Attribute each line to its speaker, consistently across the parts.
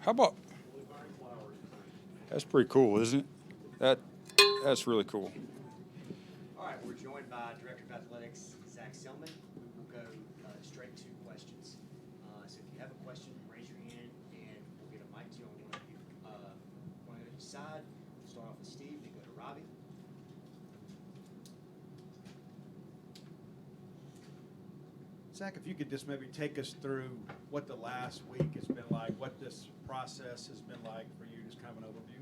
Speaker 1: How about that's pretty cool, isn't it? That's really cool.
Speaker 2: All right, we're joined by Director of Athletics, Zac Selmon. We will go straight to questions. So if you have a question, raise your hand, and we'll get a mic to you on one of each side. We'll start off with Steve, then go to Robbie.
Speaker 3: Zac, if you could just maybe take us through what the last week has been like, what this process has been like for you, just kind of an overview.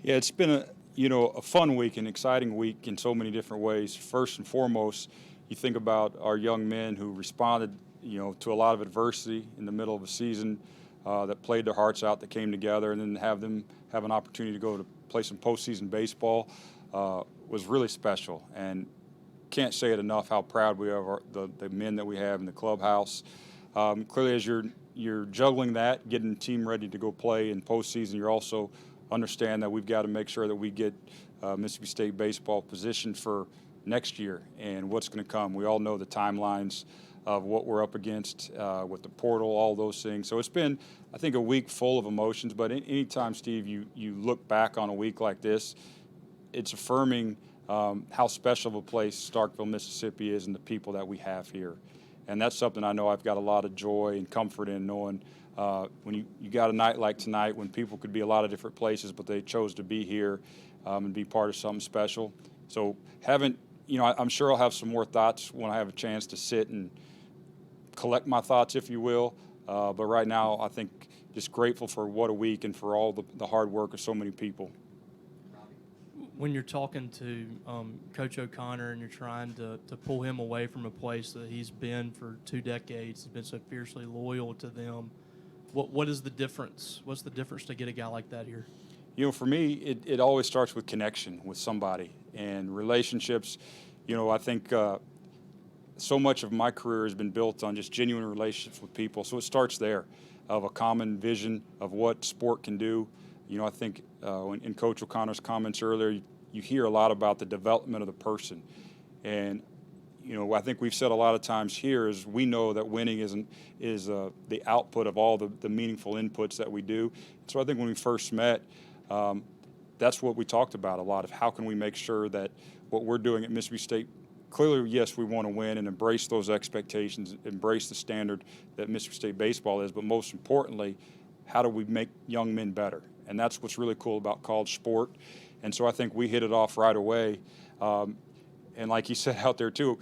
Speaker 1: Yeah, it's been a fun week, an exciting week in so many different ways. First and foremost, you think about our young men who responded, to a lot of adversity in the middle of a season, that played their hearts out, that came together, and then have them have an opportunity to go to play some postseason baseball was really special. And can't say it enough how proud we are of the men that we have in the clubhouse. Clearly, as you're juggling that, getting the team ready to go play in postseason, you're also understand that we've got to make sure that we get Mississippi State baseball positioned for next year and what's going to come. We all know the timelines of what we're up against with the portal, all those things. So it's been, I think, a week full of emotions. But anytime, Steve, you look back on a week like this, it's affirming how special of a place Starkville, Mississippi is and the people that we have here. And that's something I know I've got a lot of joy and comfort in, knowing when you got a night like tonight when people could be a lot of different places, but they chose to be here and be part of something special. So I'm sure I'll have some more thoughts when I have a chance to sit and collect my thoughts, if you will. But right now, I think just grateful for what a week and for all the hard work of so many people.
Speaker 4: When you're talking to Coach O'Connor and you're trying to pull him away from a place that he's been for 2 decades, he's been so fiercely loyal to them, what is the difference? What's the difference to get a guy like that here?
Speaker 1: For me, it always starts with connection with somebody and relationships. I think so much of my career has been built on just genuine relationships with people. So it starts there, of a common vision of what sport can do. I think in Coach O'Connor's comments earlier, you hear a lot about the development of the person. And, I think we've said a lot of times here is we know that winning is the output of all the meaningful inputs that we do. So I think when we first met, that's what we talked about a lot, of how can we make sure that what we're doing at Mississippi State, clearly, yes, we want to win and embrace those expectations, embrace the standard that Mississippi State baseball is, but most importantly, how do we make young men better? And that's what's really cool about college sport. And so I think we hit it off right away. And like you said out there, too,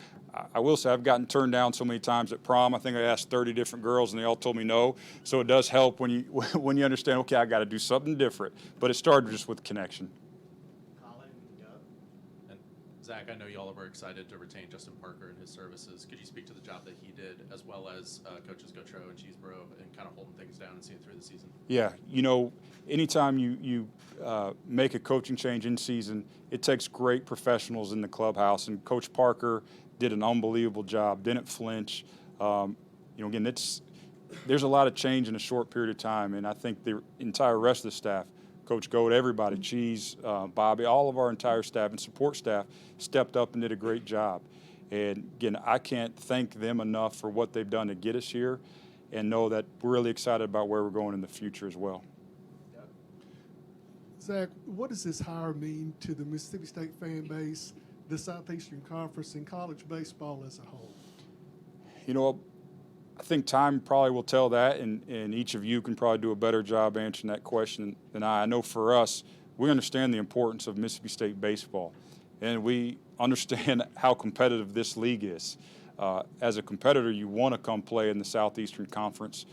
Speaker 1: I will say I've gotten turned down so many times at prom. I think I asked 30 different girls, and they all told me no. So it does help when you understand, okay, I got to do something different. But it started just with connection.
Speaker 2: Colin and Doug.
Speaker 5: And Zac, I know y'all are excited to retain Justin Parker and his services. Could you speak to the job that he did, as well as coaches Gautreaux and Cheeseborough, and kind of holding things down and seeing through the season?
Speaker 1: Yeah, anytime you make a coaching change in season, it takes great professionals in the clubhouse, and Coach Parker did an unbelievable job, didn't flinch. Again, there's a lot of change in a short period of time, and I think the entire rest of the staff, Coach Goat, everybody, Cheese, Bobby, all of our entire staff and support staff stepped up and did a great job. And again, I can't thank them enough for what they've done to get us here, and know that we're really excited about where we're going in the future as well.
Speaker 6: Zac, what does this hire mean to the Mississippi State fan base, the Southeastern Conference, and college baseball as a whole?
Speaker 1: I think time probably will tell that, and each of you can probably do a better job answering that question than I. I know for us, we understand the importance of Mississippi State baseball, and we understand how competitive this league is. As a competitor, you want to come play in the Southeastern Conference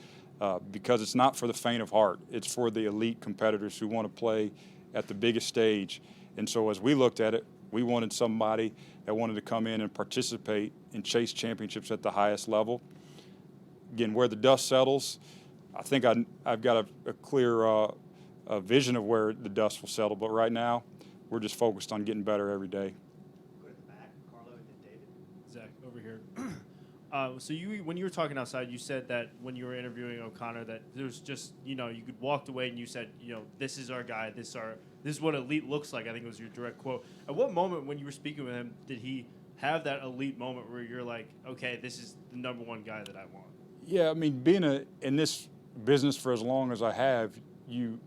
Speaker 1: because it's not for the faint of heart. It's for the elite competitors who want to play at the biggest stage. And so as we looked at it, we wanted somebody that wanted to come in and participate and chase championships at the highest level. Again, where the dust settles, I think I've got a clear vision of where the dust will settle. But right now, we're just focused on getting better every day.
Speaker 2: Go to the back, Carlo, and then David.
Speaker 7: Zac, over here. So when you were talking outside, you said that when you were interviewing O'Connor, that there's just, you could walked away and you said, this is our guy, this is what elite looks like. I think it was your direct quote. At what moment when you were speaking with him did he have that elite moment where you're like, okay, this is the number one guy that I want?
Speaker 1: Yeah, I mean, being in this business for as long as I have, you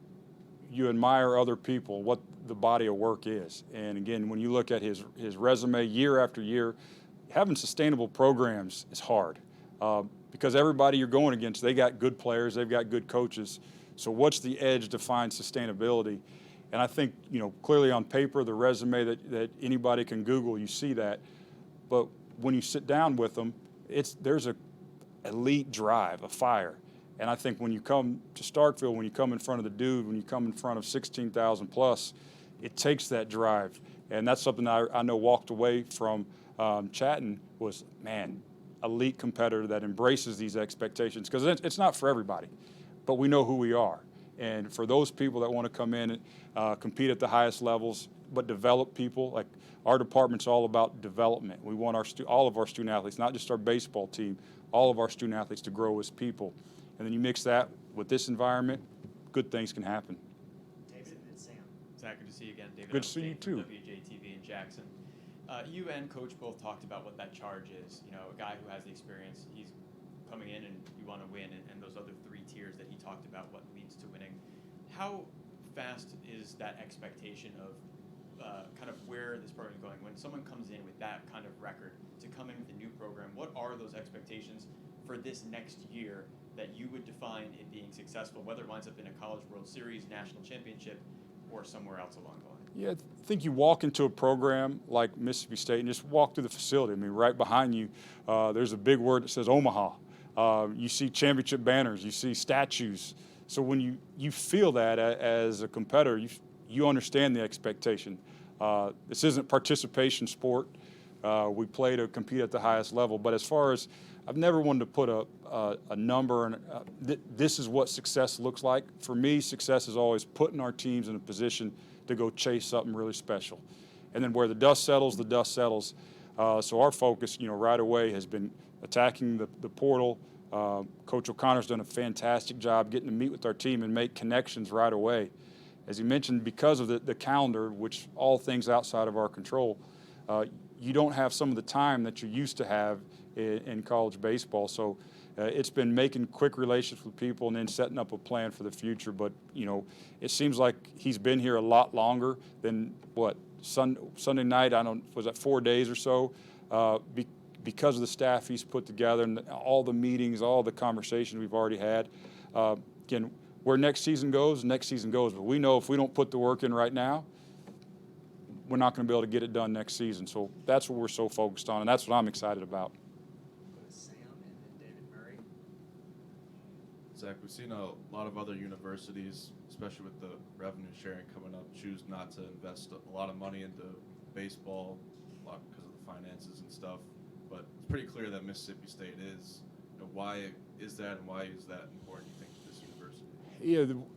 Speaker 1: admire other people, what the body of work is. And again, when you look at his resume year after year, having sustainable programs is hard because everybody you're going against, they got good players, they've got good coaches. So what's the edge to find sustainability? And I think, clearly on paper, the resume that anybody can Google, you see that. But when you sit down with them, there's a elite drive, a fire. And I think when you come to Starkville, when you come in front of the dude, when you come in front of 16,000 plus, it takes that drive. And that's something I know walked away from chatting was, man, elite competitor that embraces these expectations. Because it's not for everybody, but we know who we are. And for those people that want to come in and compete at the highest levels, but develop people, like our department's all about development. We want all of our student athletes, not just our baseball team, all of our student athletes to grow as people. And then you mix that with this environment, good things can happen.
Speaker 2: David and Sam.
Speaker 8: Zach, good to see you again. David
Speaker 1: Good to see you
Speaker 8: Ellenstein from
Speaker 1: too.
Speaker 8: WJTV in Jackson. You and Coach both talked about what that charge is. A guy who has the experience, he's coming in and you want to win, and those other three tiers that he talked about, what leads to winning. How fast is that expectation of kind of where this program is going? When someone comes in with that kind of record to come in with a new program, what are those expectations for this next year that you would define it being successful, whether it winds up in a College World Series, national championship, or somewhere else along the line?
Speaker 1: Yeah, I think you walk into a program like Mississippi State and just walk through the facility. I mean, right behind you, there's a big word that says Omaha. You see championship banners, you see statues. So when you feel that as a competitor, you understand the expectation. This isn't participation sport. We play to compete at the highest level. But as far as, I've never wanted to put a number, and this is what success looks like. For me, success is always putting our teams in a position to go chase something really special. And then where the dust settles, the dust settles. So our focus, right away has been attacking the portal. Coach O'Connor's done a fantastic job getting to meet with our team and make connections right away. As he mentioned, because of the calendar, which all things outside of our control, you don't have some of the time that you used to have in college baseball. So it's been making quick relations with people and then setting up a plan for the future. But, it seems like he's been here a lot longer than Sunday night, was that 4 days or so? Because of the staff he's put together and all the meetings, all the conversations we've already had. Again, where next season goes. But we know if we don't put the work in right now, we're not going to be able to get it done next season. So that's what we're so focused on, and that's what I'm excited about.
Speaker 2: Go to Sam and then David Murray.
Speaker 9: Zach, we've seen a lot of other universities, especially with the revenue sharing coming up, choose not to invest a lot of money into baseball, a lot because of the finances and stuff. But it's pretty clear that Mississippi State is. Why is that, and why is that important, you think, to this university?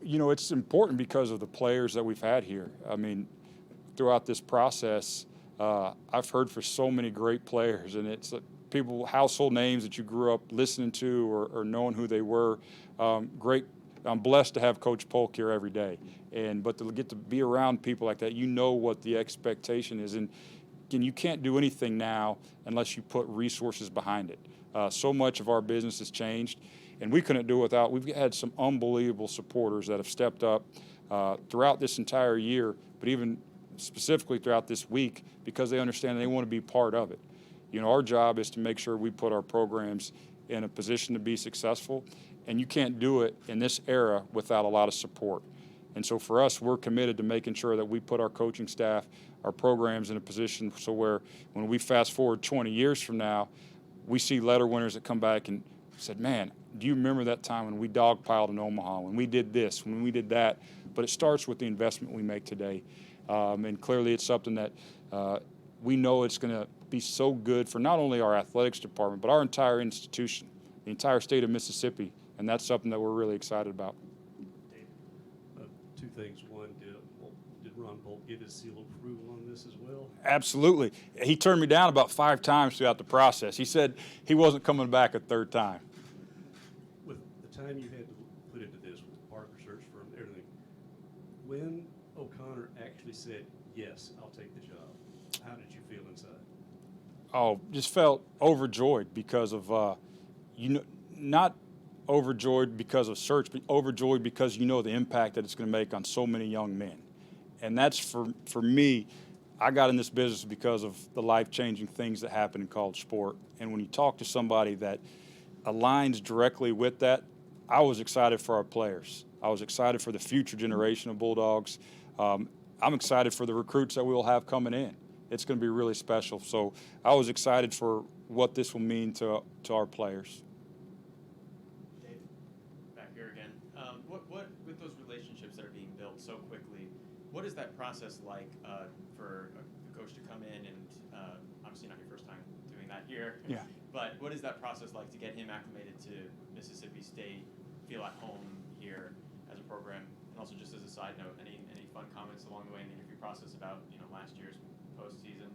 Speaker 1: Yeah, it's important because of the players that we've had here. I mean, throughout this process, I've heard for so many great players, and it's people, household names that you grew up listening to or knowing who they were. Great. I'm blessed to have Coach Polk here every day, but to get to be around people like that, what the expectation is. And again, you can't do anything now unless you put resources behind it. So much of our business has changed, and we couldn't do it without. We've had some unbelievable supporters that have stepped up throughout this entire year, but even specifically throughout this week, because they understand they want to be part of it. Our job is to make sure we put our programs in a position to be successful, and you can't do it in this era without a lot of support. And so for us, we're committed to making sure that we put our coaching staff, our programs in a position so where when we fast forward 20 years from now, we see letter winners that come back and said, man, do you remember that time when we dogpiled in Omaha, when we did this, when we did that? But it starts with the investment we make today. And clearly it's something that we know it's going to be so good for not only our athletics department, but our entire institution, the entire state of Mississippi. And that's something that we're really excited about.
Speaker 10: Two things. One, did Ron Bolt give his seal of approval on this as well?
Speaker 1: Absolutely. He turned me down about 5 times throughout the process. He said he wasn't coming back a third time.
Speaker 10: With the time you had to put into this with the Parker search firm and everything, when O'Connor actually said, yes, I'll take the job, how did you feel inside?
Speaker 1: Oh, just felt overjoyed because of, not overjoyed because of search, but overjoyed because you know the impact that it's going to make on so many young men. And that's for me, I got in this business because of the life-changing things that happen in college sport. And when you talk to somebody that aligns directly with that, I was excited for our players. I was excited for the future generation of Bulldogs. I'm excited for the recruits that we will have coming in. It's going to be really special. So I was excited for what this will mean to our players.
Speaker 8: Dave, back here again. What with those relationships that are being built so quickly, what is that process like for a coach to come in and obviously not your first time doing that here.
Speaker 1: Yeah.
Speaker 8: But what is that process like to get him acclimated to Mississippi State, feel at home here as a program, and also just as a side note, any fun comments along the way in the interview process about last year's postseason,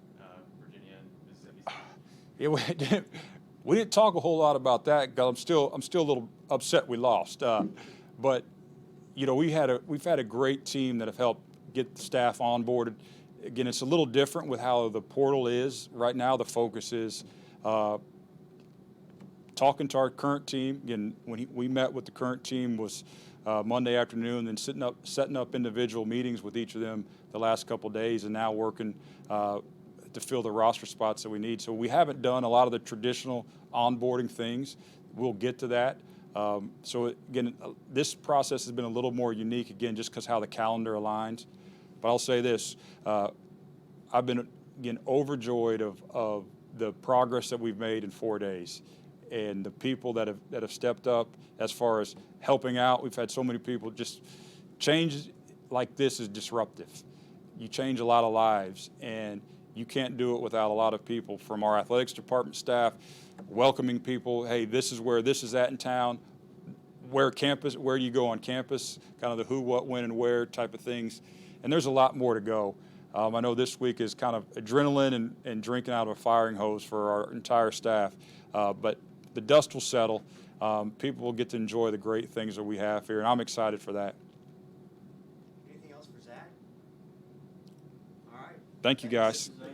Speaker 8: Virginia and Mississippi State?
Speaker 1: Yeah, we didn't talk a whole lot about that because I'm still a little upset we lost. But we've had a great team that have helped get the staff onboarded. Again, it's a little different with how the portal is right now. The focus is talking to our current team. Again, when we met with the current team was Monday afternoon, and setting up individual meetings with each of them the last couple of days, and now working to fill the roster spots that we need. So we haven't done a lot of the traditional onboarding things. We'll get to that. So again, this process has been a little more unique, again, just because how the calendar aligns. But I'll say this, I've been, again, overjoyed of the progress that we've made in 4 days, and the people that have stepped up as far as helping out. We've had so many people. Just change like this is disruptive. You change a lot of lives, and you can't do it without a lot of people from our athletics department staff welcoming people. Hey, this is where this is at in town. Where do you go on campus? Kind of the who, what, when, and where type of things. And there's a lot more to go. I know this week is kind of adrenaline and drinking out of a firing hose for our entire staff. But the dust will settle. People will get to enjoy the great things that we have here, and I'm excited for that.
Speaker 2: Anything else for Zac? All right.
Speaker 1: Thank you, guys.
Speaker 2: Thanks.